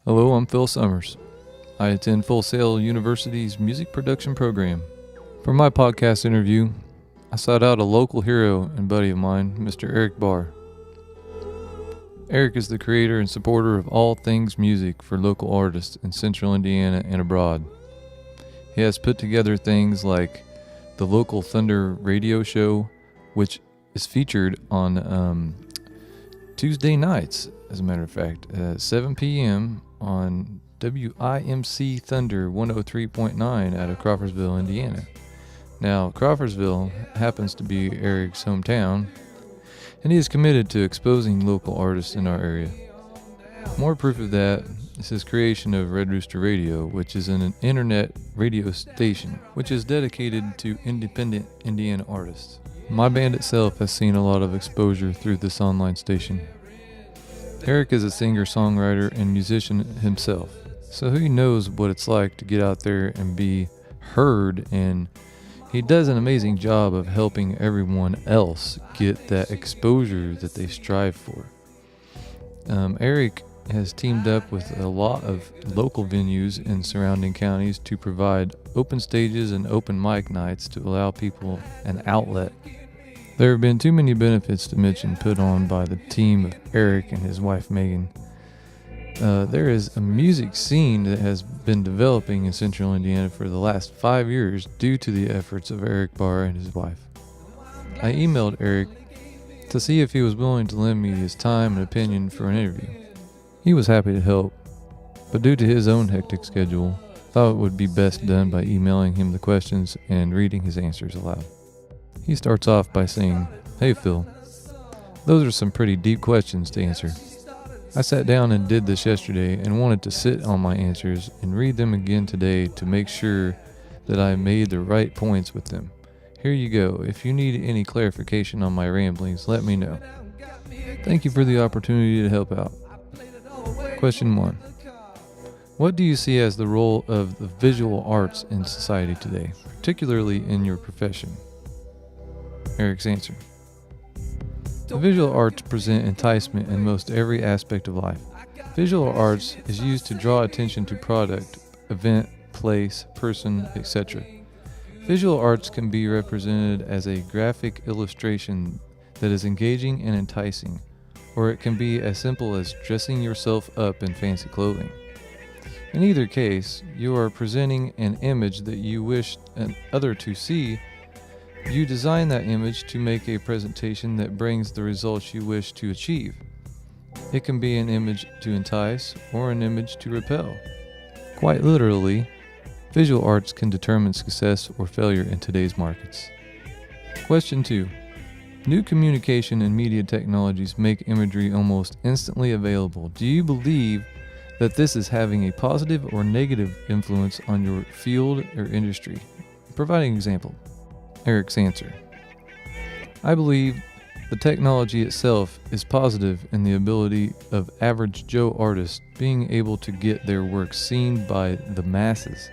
Hello, I'm Phil Summers. I attend Full Sail University's music production program. For my podcast interview, I sought out a local hero and buddy of mine, Mr. Eric Barr. Eric is the creator and supporter of all things music for local artists in central Indiana and abroad. He has put together things like the local Thunder radio show, which is featured on Tuesday nights, as a matter of fact, at 7 p.m. on WIMC Thunder 103.9 out of Crawfordsville, Indiana. Now, Crawfordsville happens to be Eric's hometown, and he is committed to exposing local artists in our area. More proof of that is his creation of Red Rooster Radio, which is an internet radio station which is dedicated to independent Indiana artists. My band itself has seen a lot of exposure through this online station. Eric is a singer-songwriter and musician himself, so he knows what it's like to get out there and be heard, and he does an amazing job of helping everyone else get that exposure that they strive for. Eric has teamed up with a lot of local venues in surrounding counties to provide open stages and open mic nights to allow people an outlet. There have been too many benefits to mention put on by the team of Eric and his wife Megan. There is a music scene that has been developing in central Indiana for the last 5 years due to the efforts of Eric Barr and his wife. I emailed Eric to see if he was willing to lend me his time and opinion for an interview. He was happy to help, but due to his own hectic schedule, thought it would be best done by emailing him the questions and reading his answers aloud. He starts off by saying, "Hey Phil, those are some pretty deep questions to answer. I sat down and did this yesterday and wanted to sit on my answers and read them again today to make sure that I made the right points with them. Here you go. If you need any clarification on my ramblings, let me know. Thank you for the opportunity to help out. Question 1. What do you see as the role of the visual arts in society today, particularly in your profession?" Eric's answer. The visual arts present enticement in most every aspect of life. Visual arts is used to draw attention to product, event, place, person, etc. Visual arts can be represented as a graphic illustration that is engaging and enticing, or it can be as simple as dressing yourself up in fancy clothing. In either case, you are presenting an image that you wish another to see. You design that image to make a presentation that brings the results you wish to achieve. It can be an image to entice or an image to repel. Quite literally, visual arts can determine success or failure in today's markets. Question 2. New communication and media technologies make imagery almost instantly available. Do you believe that this is having a positive or negative influence on your field or industry? Providing an example. Eric's answer. I believe the technology itself is positive in the ability of average Joe artists being able to get their work seen by the masses.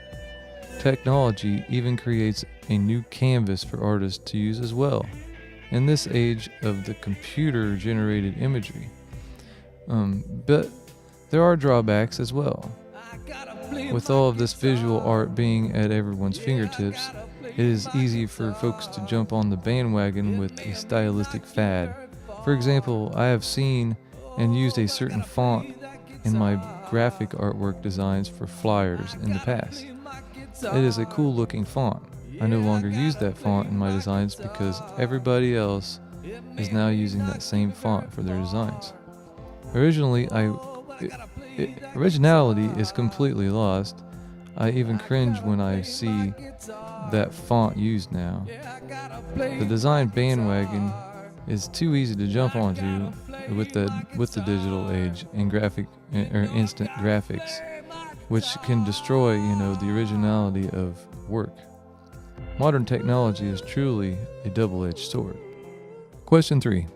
Technology even creates a new canvas for artists to use as well in this age of the computer-generated imagery. But there are drawbacks as well. With all of this visual art being at everyone's fingertips, it is easy for folks to jump on the bandwagon with a stylistic fad. For example, I have seen and used a certain font in my graphic artwork designs for flyers in the past. It is a cool looking font. I no longer use that font in my designs because everybody else is now using that same font for their designs. Originality is completely lost. I even cringe when I see that font used now. The design bandwagon is too easy to jump onto with the digital age and instant graphics, which can destroy, the originality of work. Modern technology is truly a double-edged sword. Question 3.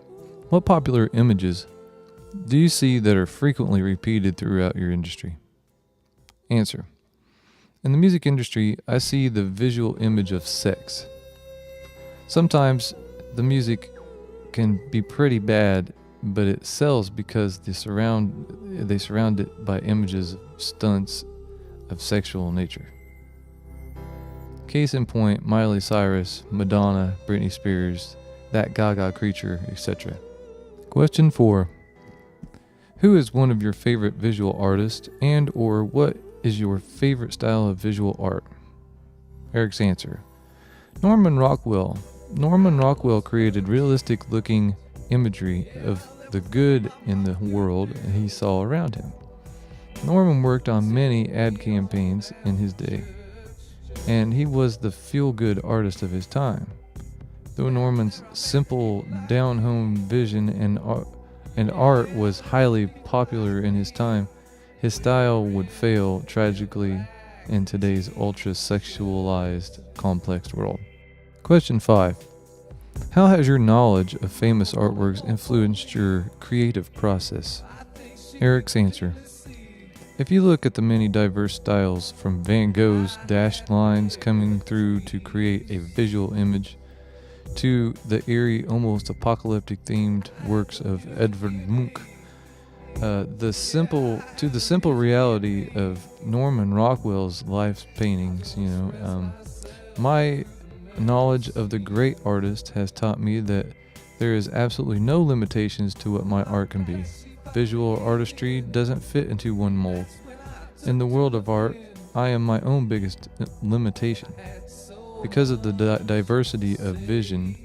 What popular images do you see that are frequently repeated throughout your industry? Answer. In the music industry, I see the visual image of sex. Sometimes the music can be pretty bad but it sells because they surround it by images of stunts of sexual nature. Case in point, Miley Cyrus, Madonna, Britney Spears, that Gaga creature, etc. Question 4. Who is one of your favorite visual artists, and or what is your favorite style of visual art? Eric's answer. Norman Rockwell. Norman Rockwell created realistic looking imagery of the good in the world he saw around him. Norman worked on many ad campaigns in his day, and he was the feel-good artist of his time. Though Norman's simple, down-home vision and art was highly popular in his time, his style would fail tragically in today's ultra-sexualized, complex world. Question 5. How has your knowledge of famous artworks influenced your creative process? Eric's answer. If you look at the many diverse styles, from Van Gogh's dashed lines coming through to create a visual image, to the eerie, almost apocalyptic themed works of Edvard Munch, the simple reality of Norman Rockwell's life paintings, my knowledge of the great artist has taught me that there is absolutely no limitations to what my art can be. Visual artistry doesn't fit into one mold. In the world of art, I am my own biggest limitation. Because of the diversity of vision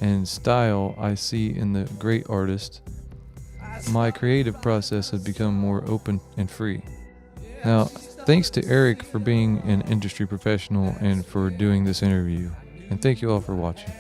and style I see in the great artist, my creative process has become more open and free. Now, thanks to Eric for being an industry professional and for doing this interview. And thank you all for watching.